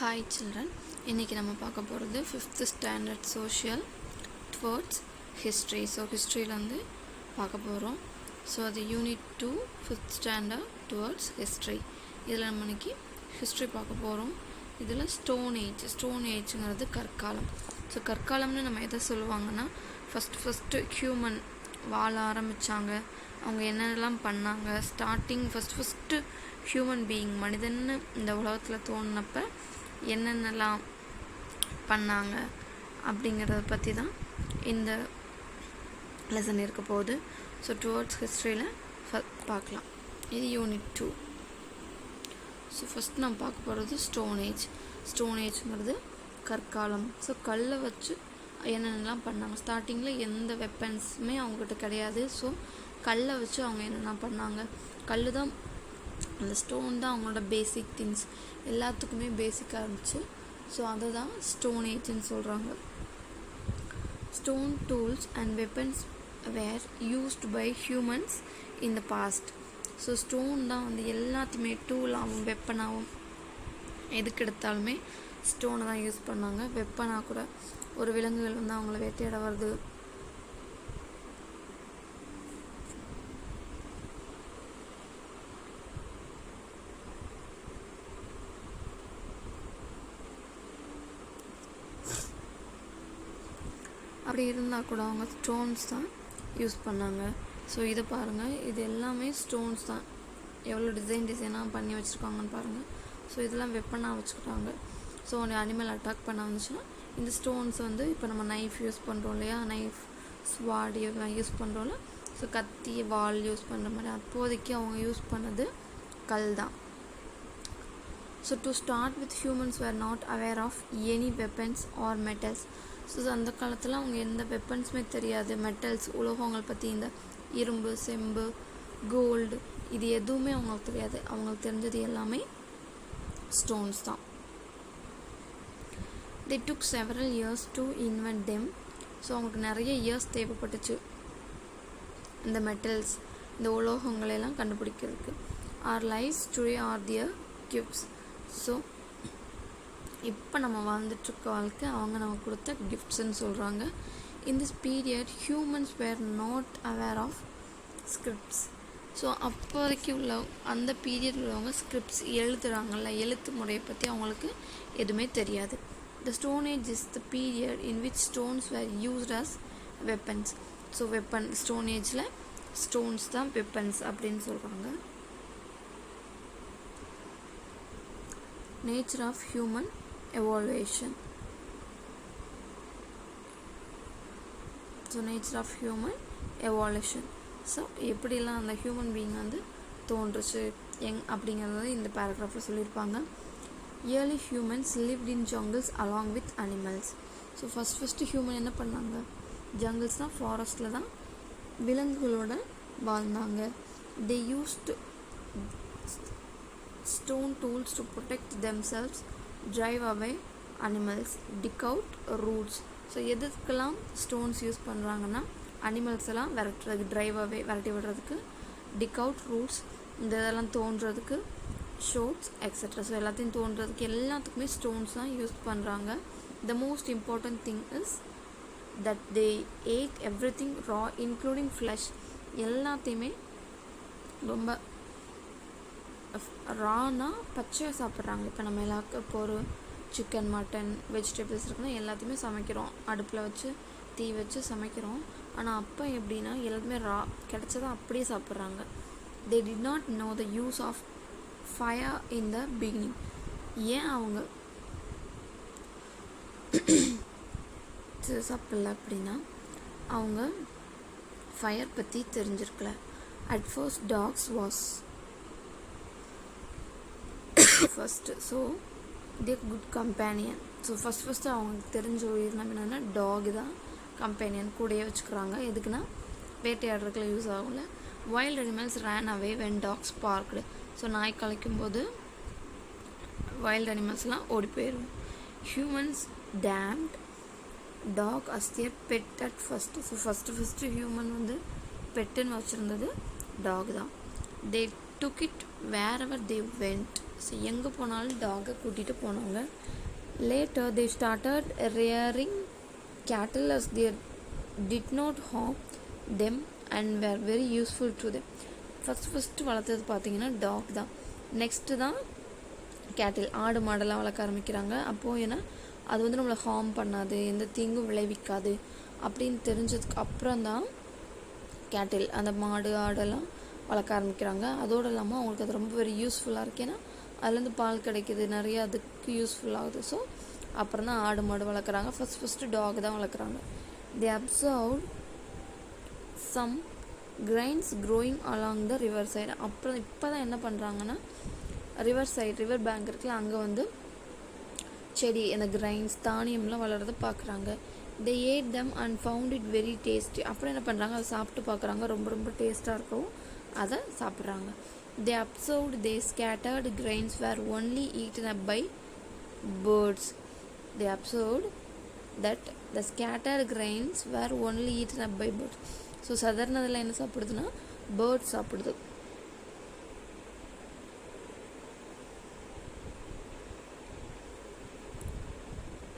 Hi children, இன்னைக்கு நம்ம பார்க்க போகிறது 5th standard social towards history. So ஹிஸ்ட்ரியில் வந்து பார்க்க போகிறோம். ஸோ அது unit 2 5th standard towards history. இதில் நம்ம இன்னைக்கு ஹிஸ்ட்ரி பார்க்க போகிறோம். இதில் ஸ்டோன் ஏஜ்ங்கிறது கற்காலம். ஸோ கற்காலம்னு நம்ம எதை சொல்லுவாங்கன்னா ஃபஸ்ட்டு ஹியூமன் வாழ ஆரம்பித்தாங்க, அவங்க என்னென்னலாம் பண்ணாங்க, ஸ்டார்டிங் ஃபஸ்ட்டு ஹியூமன் பீயிங் மனிதன்னு இந்த உலகத்தில் தோணுனப்போ என்னென்னலாம் பண்ணாங்க அப்படிங்கிறத பற்றி தான் இந்த லெசன் இருக்க போகுது. ஸோ டுவர்ட்ஸ் ஹிஸ்ட்ரியில் பார்க்கலாம். இது யூனிட் 2. ஸோ ஃபஸ்ட் நம்ம பார்க்க போகிறது ஸ்டோன் ஏஜ்ங்கிறது கற்காலம். ஸோ கல்லை வச்சு என்னென்னலாம் பண்ணாங்க. ஸ்டார்டிங்கில் எந்த வெப்பன்ஸுமே அவங்ககிட்ட கிடையாது. ஸோ கல்லை வச்சு அவங்க என்னென்ன பண்ணாங்க. கல் தான், அந்த ஸ்டோன் தான் அவங்களோட பேசிக் திங்ஸ், எல்லாத்துக்குமே பேசிக்காக இருந்துச்சு. ஸோ அதை தான் ஸ்டோன் ஏஜ்னு சொல்கிறாங்க. Stone tools and weapons were used by humans in the past. So stone தான் வந்து எல்லாத்தையுமே டூலாகவும் வெப்பனாகவும் எதுக்கு எடுத்தாலுமே ஸ்டோனை தான் யூஸ் பண்ணாங்க. வெப்பனாக கூட ஒரு விலங்குகள் வந்து அவங்கள வேட்டையாட வருது, அப்படி இருந்தால் கூட அவங்க ஸ்டோன்ஸ் தான் யூஸ் பண்ணாங்க. ஸோ இதை பாருங்கள், இது எல்லாமே ஸ்டோன்ஸ் தான். எவ்வளோ டிசைனாக பண்ணி வச்சுருக்காங்கன்னு பாருங்கள். ஸோ இதெல்லாம் வெப்பனாக வச்சுக்கிட்டாங்க. ஸோ ஒரு அனிமல் அட்டாக் பண்ண வந்துச்சுன்னா இந்த ஸ்டோன்ஸ் வந்து இப்போ நம்ம நைஃப் யூஸ் பண்ணுறோம் இல்லையா, நைஃப் ஸ்வாட் இதெல்லாம் யூஸ் பண்ணுறோம்ல, ஸோ கத்தி வால் யூஸ் பண்ணுற மாதிரி அப்போதைக்கு அவங்க யூஸ் பண்ணது கல் தான். So to start with humans were not aware of any weapons or metals. So அந்த காலத்தில் அவங்க எந்த வெப்பன்ஸுமே தெரியாது, மெட்டல்ஸ் உலோகங்கள் பற்றி, இந்த இரும்பு, செம்பு, கோல்டு இது எதுவுமே அவங்களுக்கு தெரியாது. அவங்களுக்கு தெரிஞ்சது எல்லாமே ஸ்டோன்ஸ் தான். they took several years to invent them. So அவங்களுக்கு நிறைய இயர்ஸ் தேவைப்பட்டுச்சு இந்த மெட்டல்ஸ், இந்த உலோகங்களெல்லாம் கண்டுபிடிக்கிறதுக்கு. our lives today are their gifts. So இப்போ நம்ம வாழ்ந்துட்டுருக்க வாழ்க்கை அவங்க நமக்கு கொடுத்த கிஃப்ட்ஸ்ன்னு சொல்கிறாங்க. In this period humans were not aware of scripts. So அப்போதைக்கு உள்ள அந்த பீரியட் உள்ளவங்க ஸ்கிரிப்ட்ஸ் எழுதுகிறாங்கல்ல, எழுத்து முறையை பற்றி அவங்களுக்கு எதுவுமே தெரியாது. The stone age is the period in which stones were used as weapons. So stone ஏஜில் ஸ்டோன்ஸ் தான் வெப்பன்ஸ் அப்படின்னு சொல்கிறாங்க. Nature of human evaluation. So nature of human evolution. So எப்படிலாம் அந்த ஹியூமன் பீயிங் வந்து தோன்றுச்சு அப்படிங்கிறது இந்த பேராகிராஃபில் சொல்லியிருப்பாங்க. Early humans lived in jungles along with animals. So first human என்ன பண்ணாங்க, ஜங்கிள்ஸ்னால் ஃபாரஸ்ட்டில் தான் விலங்குகளோட வாழ்ந்தாங்க. They used stone tools to protect themselves, drive away animals, dig out roots. So எதுக்கெல்லாம் ஸ்டோன்ஸ் யூஸ் பண்ணுறாங்கன்னா அனிமல்ஸ் எல்லாம் விரட்டுறதுக்கு, விரட்டி விடுறதுக்கு, டிக் அவுட் ரூட்ஸ் இந்த இதெல்லாம் தோன்றதுக்கு, ஷோட்ஸ் எக்ஸெட்ரா. ஸோ எல்லாத்தையும் தோன்றதுக்கு எல்லாத்துக்குமே ஸ்டோன்ஸ் தான் யூஸ் பண்ணுறாங்க. The most important thing is that they ate everything raw including flesh. எல்லாத்தையுமே ரொம்ப ரானா பச்சையாக சாப்பிட்றாங்க. இப்போ நம்ம எல்லாருக்கும் இப்போ ஒரு சிக்கன், மட்டன், வெஜிடபிள்ஸ் இருக்குன்னா எல்லாத்தையுமே சமைக்கிறோம், அடுப்பில் வச்சு தீ வச்சு சமைக்கிறோம். ஆனால் அப்போ எப்படின்னா எல்லாத்துமே ரா கிடைச்சதை அப்படியே சாப்பிட்றாங்க. They did not know the use of fire in the beginning. ஏன் அவங்க சாப்பிடல அப்படின்னா அவங்க ஃபயர் பற்றி தெரிஞ்சிருக்கல. At first dogs was first. So they good companion. So first அவங்களுக்கு தெரிஞ்ச உயிரினம் என்னென்னா டாக் தான் கம்பேனியன், கூடயே வச்சுக்கிறாங்க. எதுக்குன்னா வேட்டையாடுறதுக்குள்ள யூஸ் ஆகும்ல. Wild animals ran away when dogs barked. So நாய் கலைக்கும் போது வைல்ட் அனிமல்ஸ்லாம் ஓடி போயிடும். Humans tamed dog as their pet at first. So first human வந்து பெட்டுன்னு வச்சுருந்தது டாக் தான். They took it wherever they went. So எங்கே போனாலும் டாகை கூட்டிகிட்டு போனாங்க. Later they started rearing cattle as they did not harm them and were very useful to them. First வளர்த்தது பார்த்தீங்கன்னா டாக் தான். நெக்ஸ்ட்டு தான் கேட்டில், ஆடு மாடெல்லாம் வளர்க்க ஆரம்பிக்கிறாங்க. அப்போது ஏன்னா அது வந்து நம்மளை ஹார்ம் பண்ணாது, எந்த தீங்கும் விளைவிக்காது அப்படின்னு தெரிஞ்சதுக்கு அப்புறம் தான் கேட்டில், அந்த மாடு ஆடெல்லாம் வளர்க்க ஆரம்பிக்கிறாங்க. அதோடு இல்லாமல் அவங்களுக்கு அது ரொம்ப வெரி யூஸ்ஃபுல்லாக இருக்குது. ஏன்னா அதுலேருந்து பால் கிடைக்கிது, நிறைய அதுக்கு யூஸ்ஃபுல்லாகுது. ஸோ அப்புறம் தான் ஆடு மாடு வளர்க்குறாங்க. ஃபஸ்ட்டு டாக் தான் வளர்க்குறாங்க. They observe some grains growing along the river side. அப்புறம் இப்போ தான் என்ன பண்ணுறாங்கன்னா, ரிவர் சைடு, ரிவர் பேங்க் இருக்குல்ல, அங்கே வந்து செடி, அந்த கிரைன்ஸ், தானியம்லாம் வளர்கிறத பார்க்குறாங்க. They ate them and found it very tasty. அப்புறம் என்ன பண்ணுறாங்க, அதை சாப்பிட்டு பார்க்குறாங்க, ரொம்ப ரொம்ப டேஸ்ட்டாக இருக்கவும் அதை சாப்பிட்றாங்க. They observed they scattered grains were only eaten up by birds. They observed that the scattered grains were only eaten up by birds. So சதர்னதில் என்ன சாப்பிடுதுன்னா பேர்ட்ஸ் சாப்பிடுது.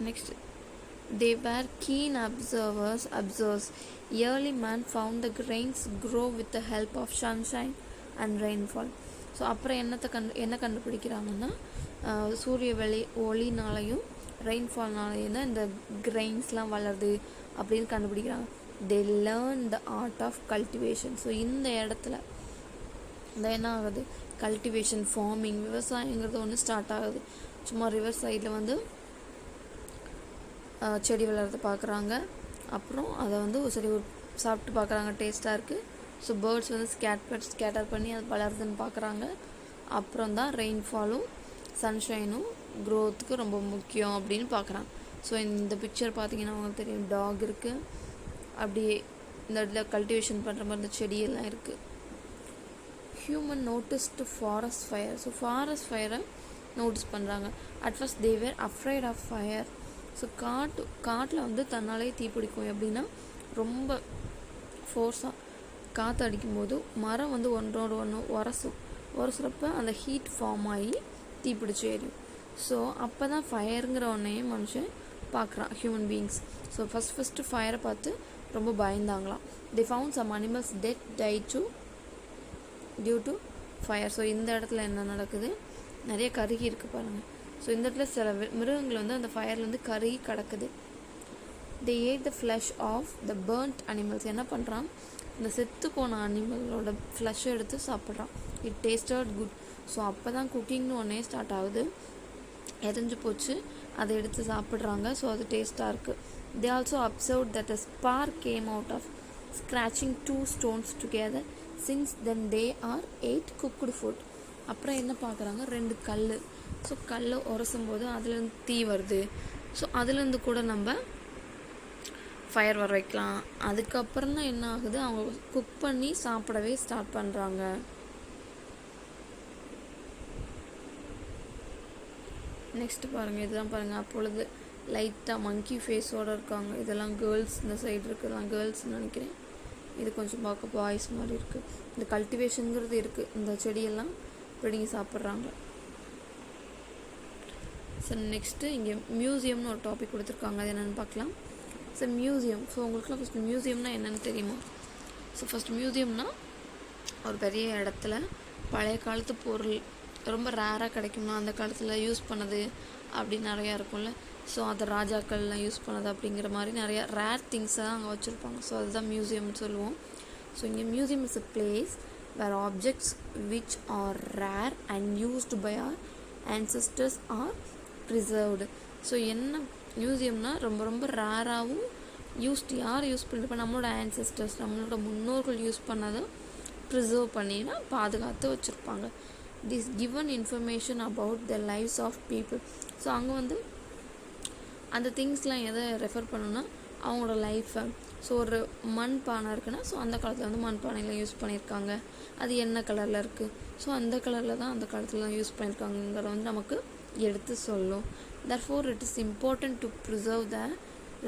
Next, they were keen observers. Early man found the grains grow with the help of sunshine and rainfall. So அப்புறம் என்ன கண்டுபிடிக்கிறாங்கன்னா, சூரிய ஒளினாலையும் ரெயின்ஃபால்னாலையும் தான் இந்த கிரைன்ஸ்லாம் வளருது அப்படின்னு கண்டுபிடிக்கிறாங்க. They learn the art of cultivation. So இந்த இடத்துல என்ன ஆகுது, கல்டிவேஷன், ஃபார்மிங், விவசாயங்கிறது ஒன்று ஸ்டார்ட் ஆகுது. சும்மா ரிவர் சைடில் வந்து செடி வளர்கிறத பார்க்குறாங்க. அப்புறம் அதை வந்து சரி சாப்பிட்டு பார்க்குறாங்க, டேஸ்ட்டாக இருக்குது. ஸோ பேர்ட்ஸ் வந்து ஸ்கேட்டர் பண்ணி அது வளருதுன்னு பார்க்குறாங்க. அப்புறம் தான் ரெயின்ஃபாலும் சன்ஷைனும் க்ரோத்துக்கு ரொம்ப முக்கியம் அப்படின்னு பார்க்குறாங்க. ஸோ இந்த பிக்சர் பார்த்தீங்கன்னா அவங்களுக்கு தெரியும், டாக் இருக்குது, அப்படியே இந்த இடத்துல கல்டிவேஷன் பண்ணுற மாதிரி இந்த செடியெல்லாம் இருக்குது. Human noticed forest fire. So forest ஃபயரை நோட்டீஸ் பண்ணுறாங்க. At first they were afraid of fire. So காட்டில் வந்து தன்னாலே தீப்பிடிக்கும். எப்படின்னா ரொம்ப ஃபோர்ஸாக காற்று அடிக்கும்போது மரம் வந்து ஒன்றோடு ஒன்று உரசுறப்ப அந்த ஹீட் ஃபார்ம் ஆகி தீப்பிடிச்சு எரியும். ஸோ அப்போ தான் ஃபயருங்கிற ஒன்றையே மனுஷன் பார்க்குறான், ஹியூமன் பீயிங்ஸ். ஸோ ஃபஸ்ட்டு ஃபயரை பார்த்து ரொம்ப பயந்தாங்களாம். They found some animals dead die due to fire. So இந்த இடத்துல என்ன நடக்குது, நிறைய கருகி இருக்குது பாருங்கள். ஸோ இந்த இடத்துல சில மிருகங்கள் வந்து அந்த ஃபயர்லேருந்து கருகி கிடக்குது. They ate the flesh of the burnt animals. என்ன பண்ணுறான், இந்த செத்து போன அனிமலோட ஃப்ளஷ் எடுத்து சாப்பிட்றான். It tasted good. ஸோ அப்போ தான் குக்கிங்னு ஒன்றே ஸ்டார்ட் ஆகுது. எரிஞ்சு போச்சு, அதை எடுத்து சாப்பிட்றாங்க. ஸோ அது டேஸ்ட்டாக இருக்குது. They also observe that a spark came out of scratching 2 stones together. Since then they are 8 cooked food. அப்புறம் என்ன பார்க்குறாங்க, 2 கல். ஸோ கல்லை உரசும் போது அதுலேருந்து தீ வருது. ஸோ அதுலேருந்து கூட நம்ம ஃபயர் வர வைக்கலாம். அதுக்கப்புறம் தான் என்ன ஆகுது, அவங்க குக் பண்ணி சாப்பிடவே ஸ்டார்ட் பண்ணுறாங்க. நெக்ஸ்ட் பாருங்கள், இதெல்லாம் பாருங்கள். அப்பொழுது லைட்டாக மங்கி ஃபேஸோடு இருக்காங்க. இதெல்லாம் கேர்ள்ஸ், இந்த சைடு இருக்கிறதெல்லாம் கேர்ள்ஸ்ன்னு நினைக்கிறேன். இது கொஞ்சம் பார்க்க பாய்ஸ் மாதிரி இருக்குது. இந்த கல்டிவேஷனுங்கிறது இருக்குது. இந்த செடியெல்லாம் பிடிங்கி சாப்பிட்றாங்க. ஸோ நெக்ஸ்ட்டு இங்கே மியூசியம்னு ஒரு டாபிக் கொடுத்துருக்காங்க. அது என்னென்னு பார்க்கலாம். So museum. ஸோ உங்களுக்குலாம் ஃபஸ்ட்டு மியூசியம்னா என்னென்னு தெரியுமா? ஸோ ஃபஸ்ட் மியூசியம்னா ஒரு பெரிய இடத்துல பழைய காலத்து பொருள் ரொம்ப ரேராக கிடைக்கும்னா அந்த காலத்தில் யூஸ் பண்ணது அப்படி நிறையா இருக்கும்ல. ஸோ அதை ராஜாக்கள்லாம் யூஸ் பண்ணது அப்படிங்கிற மாதிரி நிறையா ரேர் திங்ஸை தான் அங்கே வச்சுருப்பாங்க. ஸோ அதுதான் மியூசியம்னு சொல்லுவோம். ஸோ இங்கே museum is a place where objects which are rare and used by our ancestors are preserved. So என்ன மியூசியம்னா ரொம்ப ரொம்ப ரேராகவும் யார் யூஸ் பண்ணிருப்பா, நம்மளோட ஆன்செஸ்டர்ஸ், நம்மளோட முன்னோர்கள் யூஸ் பண்ணதை ப்ரிசர்வ் பண்ணினா பாதுகாத்து வச்சுருப்பாங்க. This given information about the lives of people. So அங்கே வந்து அந்த திங்ஸ்லாம் எதை ரெஃபர் பண்ணுன்னா அவங்களோட லைஃப்பை. ஸோ ஒரு மண் பானை இருக்குன்னா, ஸோ அந்த காலத்தில் வந்து மண் பானையில் யூஸ் பண்ணியிருக்காங்க. அது என்ன கலரில் இருக்குது, ஸோ அந்த கலரில் தான் அந்த காலத்தில் யூஸ் பண்ணியிருக்காங்கிறத வந்து நமக்கு எடுத்து சொல்லும். therefore it is important to preserve the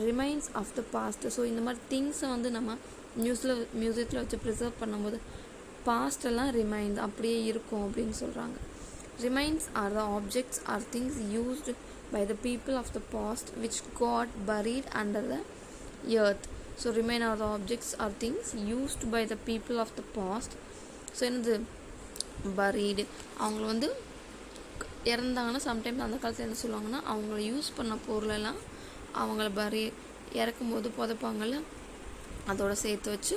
remains of the past. So இந்த மாதிரி திங்ஸை வந்து நம்ம மியூசியத்தில் வச்சு ப்ரிசர்வ் பண்ணும்போது பாஸ்டெல்லாம் ரிமைண்ட் அப்படியே இருக்கும் அப்படின்னு சொல்கிறாங்க. Remains are the objects or things used by the people of the past which got buried under the earth. So remain are the objects or things used by the people of the past. So என்னது buried, அவங்கள வந்து இறந்தாங்கன்னா sometimes அந்த காலத்தில் என்ன சொல்லுவாங்கன்னா அவங்கள use பண்ண பொருளெல்லாம் அவங்கள இறக்கும்போது புதைப்பாங்கள்ல, அதோட சேர்த்து வச்சு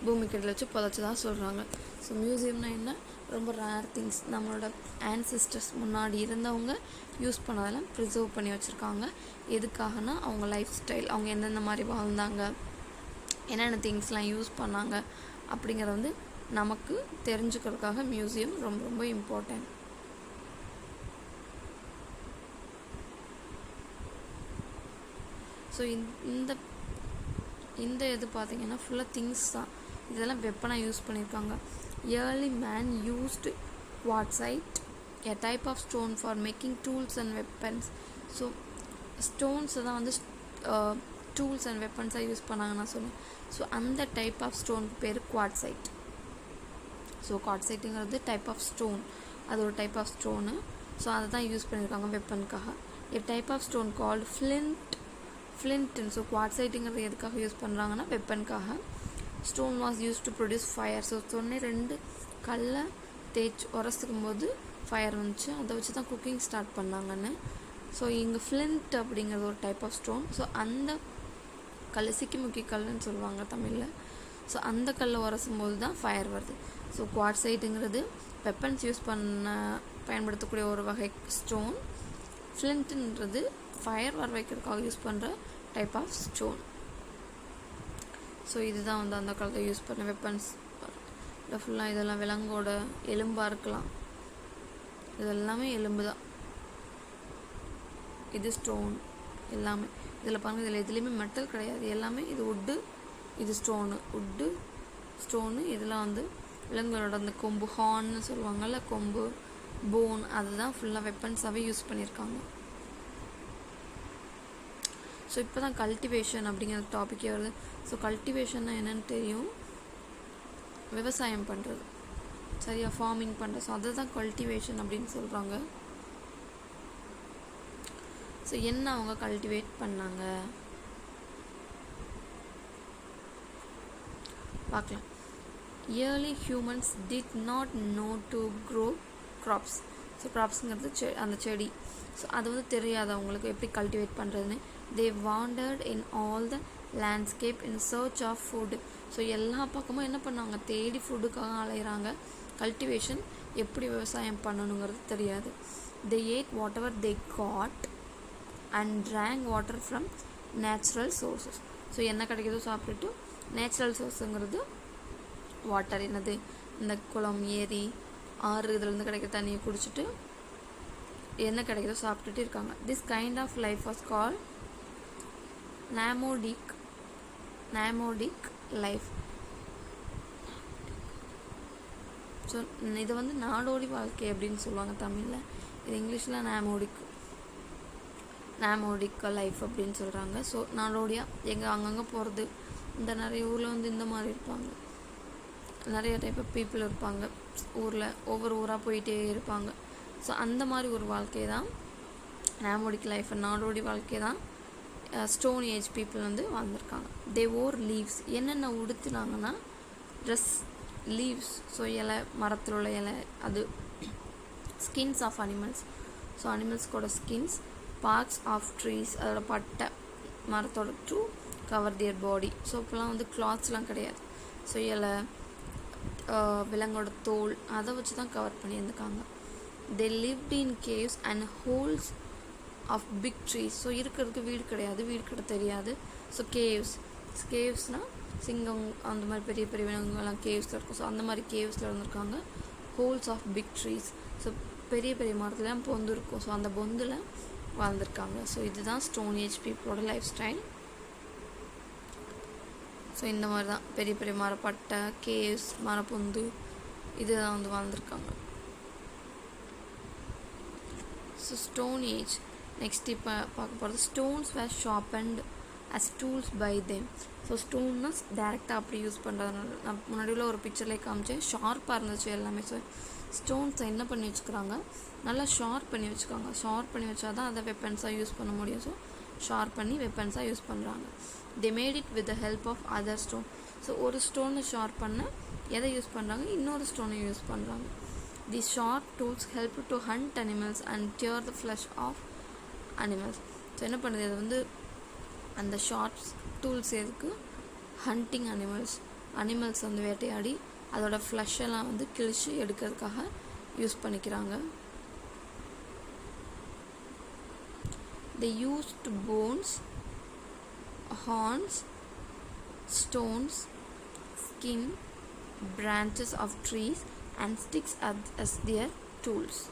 பூமிக்கடியில் வச்சு புதைச்சதாக சொல்கிறாங்க. ஸோ மியூசியம்னா என்ன, ரொம்ப ரேர் திங்ஸ் நம்மளோட ஆன்சிஸ்டர்ஸ் முன்னாடி இருந்தவங்க யூஸ் பண்ணதெல்லாம் ப்ரிசர்வ் பண்ணி வச்சுருக்காங்க. எதுக்காகனா அவங்க லைஃப் ஸ்டைல், அவங்க எந்தெந்த மாதிரி வாழ்ந்தாங்க, என்னென்ன திங்ஸ்லாம் யூஸ் பண்ணாங்க அப்படிங்கிறத வந்து நமக்கு தெரிஞ்சுக்கிறதுக்காக மியூசியம் ரொம்ப ரொம்ப இம்பார்ட்டன்ட். ஸோ இந்த இது பார்த்திங்கன்னா ஃபுல்லாக திங்ஸ் தான். இதெல்லாம் வெப்பனாக யூஸ் பண்ணியிருக்காங்க. Early man used quartzite, a type of stone for making tools and weapons. So ஸ்டோன்ஸை தான் வந்து டூல்ஸ் அண்ட் வெப்பன்ஸாக யூஸ் பண்ணாங்க நான் சொன்னேன். ஸோ அந்த டைப் ஆஃப் ஸ்டோனுக்கு பேர் குவார்ட்சைட். ஸோ குவார்ட்சைட்டுங்கிறது டைப் ஆஃப் ஸ்டோன், அது ஒரு டைப் ஆஃப் ஸ்டோனு. ஸோ அதை தான் யூஸ் பண்ணியிருக்காங்க வெப்பனுக்காக. A type of stone called ஃப்ளின்ட்னு. ஸோ குவார்ட்சைட்டுங்கிறது எதுக்காக யூஸ் பண்ணுறாங்கன்னா வெப்பனுக்காக. Stone was use to produce fire. So சொன்னே 2 கல்லை தேய்ச்சி உரசிக்கும் போது ஃபயர் வந்துச்சு, அதை வச்சு தான் குக்கிங் ஸ்டார்ட் பண்ணாங்கன்னு. ஸோ இங்கே ஃப்ளின்ட் அப்படிங்கிறது ஒரு டைப் ஆஃப் ஸ்டோன். ஸோ அந்த கல் சிக்கிமுக்கி கல்லுன்னு சொல்லுவாங்க தமிழில். ஸோ அந்த கல்லை உரசும் போது தான் ஃபயர் வருது. ஸோ குவார்ட்சைட்டுங்கிறது வெப்பன்ஸ் யூஸ் பயன்படுத்தக்கூடிய ஒரு வகை ஸ்டோன். ஃப்ளின்ட்டுன்றது ஃபயர் வர வைக்கிறதுக்காக யூஸ் பண்ணுற டைப் ஆஃப் ஸ்டோன். ஸோ இதுதான் வந்து அந்த காலத்தில் யூஸ் பண்ண வெப்பன்ஸ். இல்லை ஃபுல்லாக இதெல்லாம் விலங்கோட எலும்பாக இருக்கலாம், இதெல்லாமே எலும்பு தான். இது ஸ்டோன் எல்லாமே. இதில் பாருங்கள், இதில் எதுலேயுமே மெட்டல் கிடையாது, எல்லாமே இது உட்டு, இது உட்டு ஸ்டோனு. இதெல்லாம் வந்து விலங்குகளோட அந்த கொம்பு, ஹார்ன்னு சொல்லுவாங்கள்ல, கொம்பு, போன், அதுதான் ஃபுல்லாக வெப்பன்ஸாகவே யூஸ் பண்ணியிருக்காங்க. ஸோ இப்போ தான் கல்டிவேஷன் அப்படிங்கிற டாப்பிக்கே வருது. ஸோ கல்டிவேஷன்னா என்னென்னு தெரியும், விவசாயம் பண்ணுறது, சரியா, ஃபார்மிங் பண்ணுறது. ஸோ அதை தான் கல்டிவேஷன் அப்படின்னு சொல்கிறாங்க. ஸோ என்ன அவங்க கல்டிவேட் பண்ணாங்க பார்க்கலாம். Early humans did not know to grow crops. So கிராப்ஸுங்கிறது அந்த செடி. ஸோ அது வந்து தெரியாது அவங்களுக்கு எப்படி கல்டிவேட் பண்ணுறதுன்னு. They wandered in all the landscape in search of food. So எல்லா பக்கமும் என்ன பண்ணாங்க, தேடி ஃபுட்டுக்காக அலைகிறாங்க. கல்டிவேஷன் எப்படி விவசாயம் பண்ணணுங்கிறது தெரியாது. They ate whatever they got and drank water from natural sources. So என்ன கிடைக்குதோ சாப்பிட்டுட்டு, நேச்சுரல் சோர்ஸுங்கிறது வாட்டர், என்னது இந்த குளம், ஏரி, ஆறு, இதுலேருந்து கிடைக்கிற தண்ணியை குடிச்சிட்டு என்ன கிடைக்குதோ சாப்பிட்டுட்டு இருக்காங்க. This kind of life was call nomadic life. So இது வந்து நாடோடி வாழ்க்கை அப்படின்னு சொல்லுவாங்க தமிழில். இது இங்கிலீஷில் நாமோடிக் லைஃப் அப்படின்னு சொல்கிறாங்க. ஸோ நாடோடியாக அங்கங்கே போகிறது. இந்த நிறைய ஊரில் வந்து இந்த மாதிரி இருப்பாங்க, நிறைய டைப் ஆஃப் பீப்புள் இருப்பாங்க ஊரில், ஒவ்வொரு ஊராக போயிட்டே இருப்பாங்க. ஸோ அந்த மாதிரி ஒரு வாழ்க்கை தான் நாமோடிக் லைஃப், நாடோடி வாழ்க்கை தான் ஸ்டோன் ஏஜ் பீப்புள் வந்து வாழ்ந்துருக்காங்க. தே ஓர் லீவ்ஸ். என்னென்ன உடுத்துனாங்கன்னா ட்ரெஸ், லீவ்ஸ், ஸோ இலை, மரத்தில் உள்ள இலை, அது ஸ்கின்ஸ் ஆஃப் அனிமல்ஸ், ஸோ அனிமல்ஸ்கோட ஸ்கின்ஸ், பார்ட்ஸ் ஆஃப் ட்ரீஸ், அதோட பட்டை மரத்தோட to cover their body. So இப்போலாம் வந்து கிளாத்ஸ்லாம் கிடையாது. ஸோ இலை, விலங்கோட தோல், அதை வச்சு தான் கவர் பண்ணியிருந்துருக்காங்க. They lived in caves and holes of big trees. So இருக்கிறதுக்கு வீடு கிடையாது, வீடு கிட்ட தெரியாது. ஸோ கேவ்ஸ்னால் சிங்கம் அந்த மாதிரி பெரிய பெரிய விலங்குகள்லாம் கேவ்ஸில் இருக்கும். ஸோ அந்த மாதிரி கேவ்ஸில் இருந்திருக்காங்க. Holes of big trees, so பெரிய பெரிய மரத்துலாம் பொந்து இருக்கும். ஸோ அந்த பொந்தில் வாழ்ந்துருக்காங்க. ஸோ இதுதான் ஸ்டோன் ஏஜ் பீப்புளோட லைஃப் ஸ்டைல். ஸோ இந்த மாதிரி தான் பெரிய பெரிய மரப்பட்டை, கேவ்ஸ், மரப்பொந்து, இதுதான் வந்து வாழ்ந்துருக்காங்க. ஸோ ஸ்டோன் ஏஜ் நெக்ஸ்ட் இப்போ பார்க்க போகிறது, stones were sharpened as tools by them. So ஸ்டோன்னா டேரெக்டாக அப்படி யூஸ் பண்ணுறதுனால, நான் முன்னாடி உள்ள ஒரு பிக்சர்லேயே காமிச்சேன், ஷார்ப்பாக இருந்துச்சு எல்லாமே. ஸோ ஸ்டோன்ஸை என்ன பண்ணி வச்சுக்கிறாங்க, நல்லா ஷார்ப் பண்ணி வச்சுக்காங்க. ஷார்ப் பண்ணி வச்சா தான் அதை வெப்பன்ஸாக யூஸ் பண்ண முடியும். ஸோ ஷார்ப் பண்ணி வெப்பன்ஸாக யூஸ் பண்ணுறாங்க. They made it with the help of other stone. So ஒரு ஸ்டோனை ஷார்ப் பண்ண எதை யூஸ் பண்ணுறாங்க, இன்னொரு ஸ்டோனை யூஸ் பண்ணுறாங்க. The sharp tools help to hunt animals and tear the flesh of animals. So என்ன பண்ணுது, இது வந்து அந்த ஷார்ப் டூல்ஸ் எதுக்கு, ஹண்டிங் அனிமல்ஸ் வந்து வேட்டையாடி அதோட ஃப்ளஷ் எல்லாம் வந்து கிழிச்சு எடுக்கிறதுக்காக யூஸ் பண்ணிக்கிறாங்க. they used bones, horns, stones, skin, branches of trees and sticks as their tools.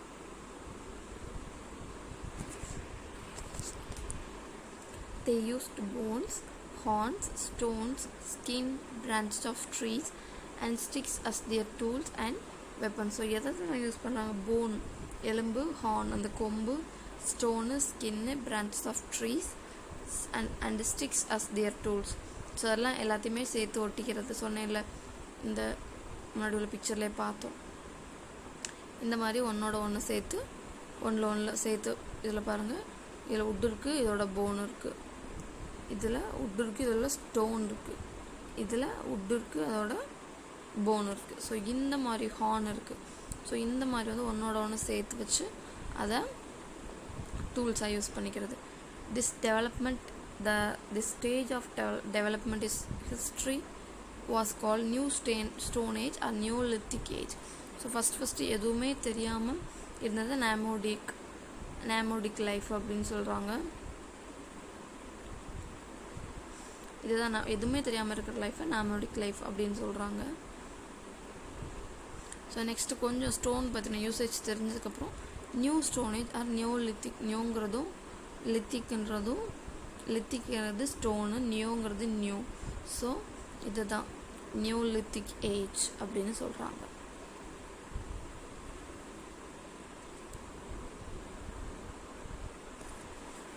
They used bones, horns, stones, skin, branches of trees and sticks as their tools and weapons. So எதை use பண்ணாங்க, phone எலும்பு, horn அந்த கொம்பு, stone, skin, branches of trees and sticks as their tools. So அதெல்லாம் எல்லாத்தையுமே சேர்த்து ஒட்டிக்கிறது. சொன்னேன்ல, இந்த நடுவில் பிக்சர்லேயே பார்த்தோம். இந்த மாதிரி ஒன்றோட ஒன்று சேர்த்து ஒன்றில் சேர்த்து, இதில் பாருங்கள், இதில் உட் இருக்குது, இதோட போன் இருக்குது, இதில் உட் இருக்குது, இதில் ஸ்டோன் இருக்குது, இதில் உட் இருக்குது, அதோட போன் இருக்குது. ஸோ இந்த மாதிரி ஹார்ன் இருக்குது. ஸோ இந்த மாதிரி வந்து ஒன்றோட ஒன்று சேர்த்து வச்சு அதை டூல்ஸாக யூஸ் பண்ணிக்கிறது. This development this stage of development is history was called new stone age or neolithic age. So first எதுவுமே தெரியாமல் இருந்தது நேமோடிக் லைஃப் அப்படின்னு சொல்கிறாங்க. இதுதான் எதுவுமே தெரியாமல் இருக்கிற லைஃப்பை நேமோடிக் லைஃப் அப்படின்னு சொல்கிறாங்க. ஸோ நெக்ஸ்ட்டு கொஞ்சம் ஸ்டோன் பற்றின யூசேஜ் தெரிஞ்சதுக்கப்புறம் நியூ ஸ்டோனேஜ் ஆர் நியோலித்திக். நியோங்கிறதும் லித்திக்கிறது ஸ்டோனு, நியோங்கிறது நியூ. ஸோ இதுதான் நியோலித்திக் ஏஜ் அப்படின்னு சொல்கிறாங்க.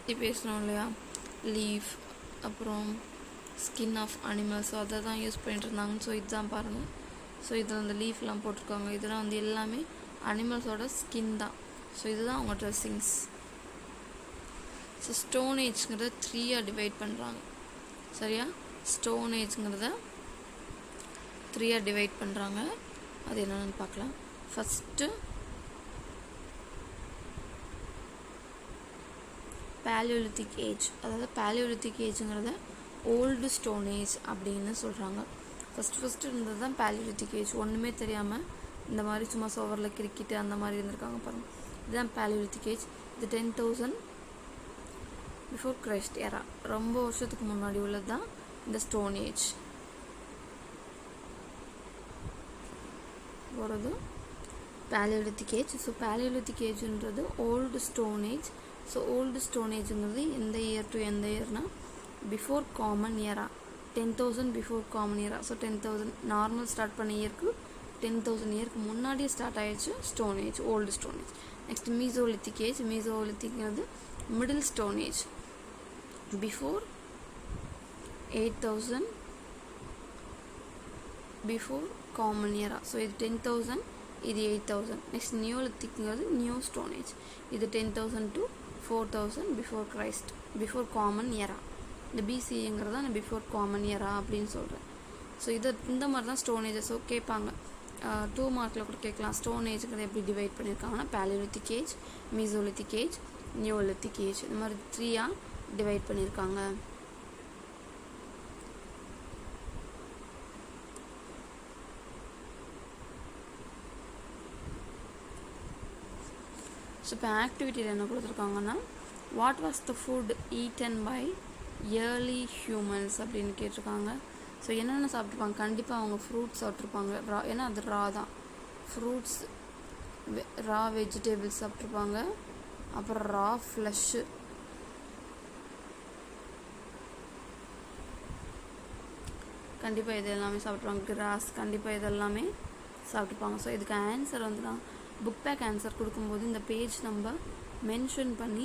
இது பேசணும் இல்லையா, லீஃப் அப்புறம் ஸ்கின் ஆஃப் அனிமல்ஸ், ஸோ அதை தான் யூஸ் பண்ணிட்டு இருந்தாங்க. ஸோ இதுதான் பாருங்கள். ஸோ இதில் அந்த லீஃப்லாம் போட்டிருக்காங்க, இதெல்லாம் வந்து எல்லாமே அனிமல்ஸோட ஸ்கின் தான். ஸோ இதுதான் அவங்க ட்ரெஸ்ஸிங்ஸ். ஸோ ஸ்டோன் ஏஜ்ங்கிறத 3 டிவைட் பண்ணுறாங்க. சரியா, ஸ்டோன் ஏஜ்ங்கிறத 3 டிவைட் பண்ணுறாங்க. அது என்னென்னு பார்க்கலாம். First paleolithic age. அதாவது பேலியோலித்திக் ஏஜுங்கிறத ஓல்டு ஸ்டோன் ஏஜ் அப்படின்னு சொல்கிறாங்க. ஃபஸ்ட்டு இருந்தது தான் பேலியோலித்திக் ஏஜ். ஒன்றுமே தெரியாமல் இந்த மாதிரி சும்மா சோவரில் கிரிக்கெட்டு அந்த மாதிரி இருந்திருக்காங்க பாருங்கள். இதுதான் பேலியோலித்திக் ஏஜ். இது 10,000 பிஃபோர் கிரைஸ்ட் எரா, ரொம்ப வருஷத்துக்கு முன்னாடி உள்ளது தான் இந்த ஸ்டோன் ஏஜ். போகிறது பேலியோலித்திக் ஏஜ். ஸோ பேலியோலித்திக் ஏஜ்ன்றது old stone age. So old stone ஏஜுங்கிறது எந்த இயர் டு எந்த இயர்னால் பிஃபோர் காமன் இயரா, 10,000 பிஃபோர் காமன் இயரா. ஸோ 10,000 நார்மல் ஸ்டார்ட் பண்ண இயருக்கு 10,000 இயருக்கு முன்னாடியே ஸ்டார்ட் ஆகிடுச்சு stone age, old stone age. Next mesolithic age. மீசோலித்திக்ங்கிறது middle stone age, before 8,000 before common இயரா. ஸோ இது 10,000, இது 8,000. நெக்ஸ்ட் நியோலித்திக்ங்கிறது நியூ ஸ்டோன் ஏஜ். இது 10,000 to 4,000 before Christ, before common இயரா. இந்த பிசிங்கிறது தான் பிஃபோர் காமன் இயரா அப்படின்னு சொல்கிறேன். ஸோ இந்த மாதிரி தான் ஸ்டோன் ஏஜஸ். ஸோ கேட்பாங்க 2 மார்க்கில் கூட கேட்கலாம், ஸ்டோன் ஏஜுங்கிறத எப்படி டிவைட் பண்ணியிருக்காங்கன்னா paleolithic age, mesolithic age, neolithic age, இந்த மாதிரி 3 டிவைட் பண்ணியிருக்காங்க. ஸோ இப்போ ஆக்டிவிட்டியில் என்ன கொடுத்துருக்காங்கன்னா, what was the food eaten by early humans அப்படின்னு கேட்டிருக்காங்க. ஸோ என்னென்ன சாப்பிட்ருப்பாங்க, கண்டிப்பாக அவங்க ஃப்ரூட்ஸ் சாப்பிட்ருப்பாங்க. ஏன்னா அது ரா தான், ஃப்ரூட்ஸ், ரா வெஜிடபிள்ஸ் சாப்பிட்ருப்பாங்க. அப்புறம் ரா ஃப்ளஷ்ஷு, கண்டிப்பாக இது எல்லாமே சாப்பிட்ருப்பாங்க. கிராஸ், கண்டிப்பாக இது எல்லாமே சாப்பிட்ருப்பாங்க. ஸோ இதுக்கு ஆன்சர் வந்து நான் புக் பேக் ஆன்சர் கொடுக்கும்போது இந்த பேஜ் நம்ம மென்ஷன் பண்ணி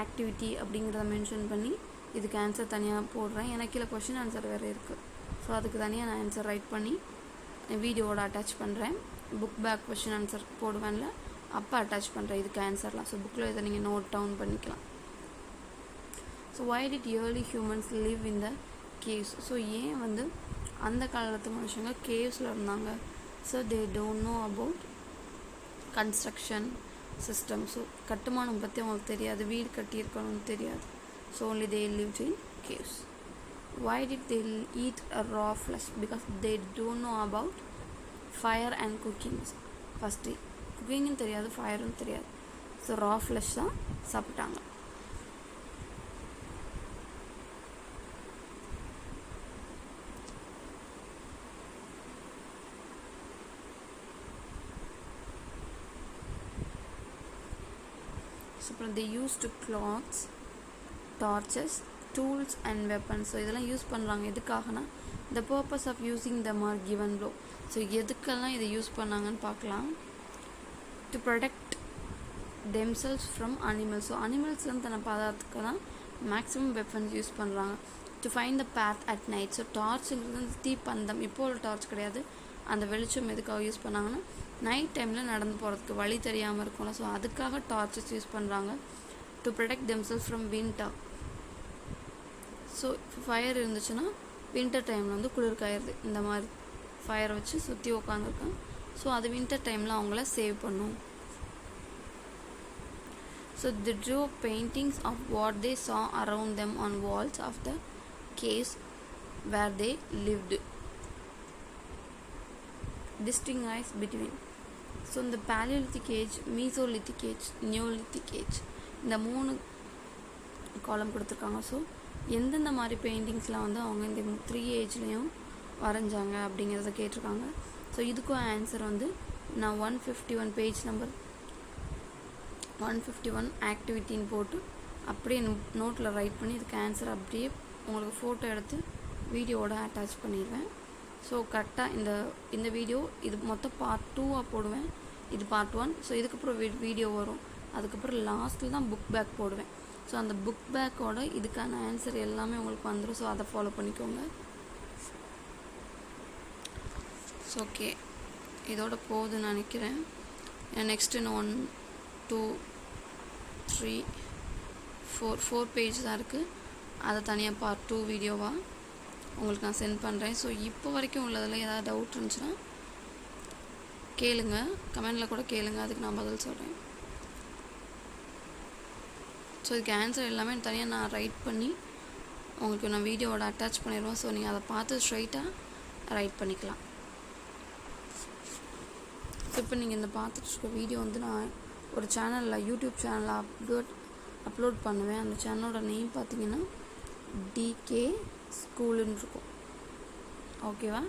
ஆக்டிவிட்டி அப்படிங்கிறத மென்ஷன் பண்ணி இதுக்கு ஆன்சர் தனியாக போடுறேன். எனக்கு கீழே கொஷின் ஆன்சர் வேறு இருக்குது. ஸோ அதுக்கு தனியாக நான் ஆன்சர் ரைட் பண்ணி வீடியோவோட அட்டாச் பண்ணுறேன். புக் பேக் கொஷின் ஆன்சர் போடுவேன்ல, அப்போ அட்டாச் பண்ணுறேன் இதுக்கு ஆன்சர்லாம். ஸோ புக்கில் இதை நீங்கள் நோட் டவுன் பண்ணிக்கலாம். So why did early humans live in the caves? So ஏன் வந்து அந்த காலத்து மனுஷங்க கேவ்ஸில் இருந்தாங்க? So they don't know about construction system. So கட்டுமானம் பற்றி அவங்களுக்கு தெரியாது, வீடு கட்டியிருக்கணும்னு தெரியாது. So only they lived in caves. Why did they eat a raw flesh? Because they don't know about fire and cooking. First குக்கிங்கும் தெரியாது, ஃபயரும் தெரியாது. ஸோ ரா ஃப்ளஷ் தான் சாப்பிட்டாங்க. ஸோ அப்புறம் they used cloths, torches, tools and weapons. So இதெல்லாம் use பண்ணுறாங்க எதுக்காகனா the purpose of using them are given below. So எதுக்கெல்லாம் இதை யூஸ் பண்ணாங்கன்னு பார்க்கலாம். to protect themselves from animals. So அனிமல்ஸ்லேருந்து தன்னை பாதுகாத்துக்க தான் மேக்ஸிமம் வெப்பன்ஸ் யூஸ் பண்ணுறாங்க. to find the path at night. So டார்ச்சுங்கிறது தீப்பந்தம், இப்போ ஒரு டார்ச் கிடையாது. அந்த வெளிச்சம் எதுக்காக யூஸ் பண்ணாங்கன்னா நைட் டைமில் நடந்து போகிறதுக்கு வழி தெரியாமல் இருக்கும்ல, ஸோ அதுக்காக டார்ச்சஸ் யூஸ் பண்ணுறாங்க. to protect themselves from winter. So fire இருந்துச்சுன்னா வின்டர் டைமில் வந்து குளிர் காயிடுது, இந்த மாதிரி ஃபயரை வச்சு சுற்றி உட்காந்துருக்காங்க. ஸோ அது வின்டர் டைமில் அவங்கள சேவ் பண்ணும். So they drew paintings of what they saw around them on walls of the caves where they lived. Distinguish between. So இந்த paleolithic age, mesolithic age, neolithic age, இந்த 3 காலம் கொடுத்துருக்காங்க. ஸோ எந்தெந்த மாதிரி பெயிண்டிங்ஸ்லாம் வந்து அவங்க இந்த 3 ஏஜ்லேயும் வரைஞ்சாங்க அப்படிங்கிறத கேட்டிருக்காங்க. ஸோ இதுக்கும் ஆன்சர் வந்து நான் 151 பேஜ் நம்பர் 151 ஆக்டிவிட்டின்னு போட்டு அப்படியே நோட்டில் ரைட் பண்ணி இதுக்கு ஆன்சர் அப்படியே உங்களுக்கு ஃபோட்டோ எடுத்து வீடியோவோட அட்டாச் பண்ணிடுவேன். ஸோ கரெக்டாக இந்த வீடியோ இது மொத்தம் பார்ட் 2ஆக போடுவேன், இது பார்ட் 1. ஸோ இதுக்கப்புறம் வீடியோ வரும், அதுக்கப்புறம் லாஸ்ட்டில் தான் புக் பேக் போடுவேன். ஸோ அந்த புக் பேக்கோட இதுக்கான ஆன்சர் எல்லாமே உங்களுக்கு வந்துடும். ஸோ அதை ஃபாலோ பண்ணிக்கோங்க. ஸோ ஓகே, இதோட போகுதுன்னு நினைக்கிறேன். நெக்ஸ்ட்டு இன்னும் 1 2 3 4 பேஜ் தான் இருக்குது. அதை தனியாக பார்ட் 2 வீடியோவாக உங்களுக்கு நான் சென்ட் பண்ணுறேன். ஸோ இப்போ வரைக்கும் உள்ளதில் ஏதாவது டவுட் இருந்துச்சுன்னா கேளுங்க, கமெண்டில் கூட கேளுங்க, அதுக்கு நான் பதில் சொல்கிறேன். ஸோ இதுக்கு ஆன்சர் எல்லாமே தனியாக நான் ரைட் பண்ணி உங்களுக்கு நான் வீடியோவோட அட்டாச் பண்ணிடுவேன். ஸோ நீங்கள் அதை பார்த்து ஸ்ட்ரைட்டாக ரைட் பண்ணிக்கலாம். ஸோ இப்போ நீங்கள் இந்த பார்த்துட்டு இருக்க வீடியோ வந்து நான் ஒரு சேனலில், யூடியூப் சேனலில் அப்லோட் பண்ணுவேன். அந்த சேனலோட நேம் பார்த்தீங்கன்னா டிகே ஸ்கூலுன்னு இருக்கும். ஓகேவா?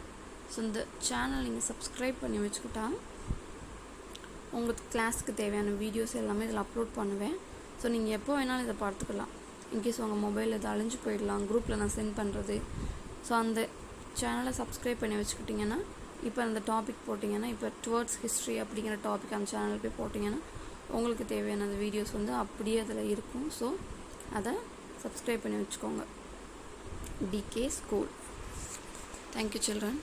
ஸோ இந்த சேனல் நீங்கள் சப்ஸ்கிரைப் பண்ணி வச்சுக்கிட்டா உங்களுக்கு கிளாஸுக்கு தேவையான வீடியோஸ் எல்லாமே இதில் அப்லோட் பண்ணுவேன். ஸோ நீங்கள் எப்போ வேணாலும் இதை பார்த்துக்கலாம். இன்கேஸ் உங்கள் மொபைல் இதை அழிஞ்சு போயிடலாம், குரூப்பில் நான் சென்ட் பண்ணுறது. ஸோ அந்த சேனலை சப்ஸ்கிரைப் பண்ணி வச்சுக்கிட்டிங்கன்னா இப்போ அந்த டாபிக் போட்டிங்கன்னா, இப்போ டுவர்ட்ஸ் ஹிஸ்ட்ரி அப்படிங்கிற டாபிக் அந்த சேனலில் போய் போட்டிங்கன்னா உங்களுக்கு தேவையான அந்த வீடியோஸ் வந்து அப்படியே அதில் இருக்கும். ஸோ அதை சப்ஸ்கிரைப் பண்ணி வச்சுக்கோங்க. DK School. Thank you, children.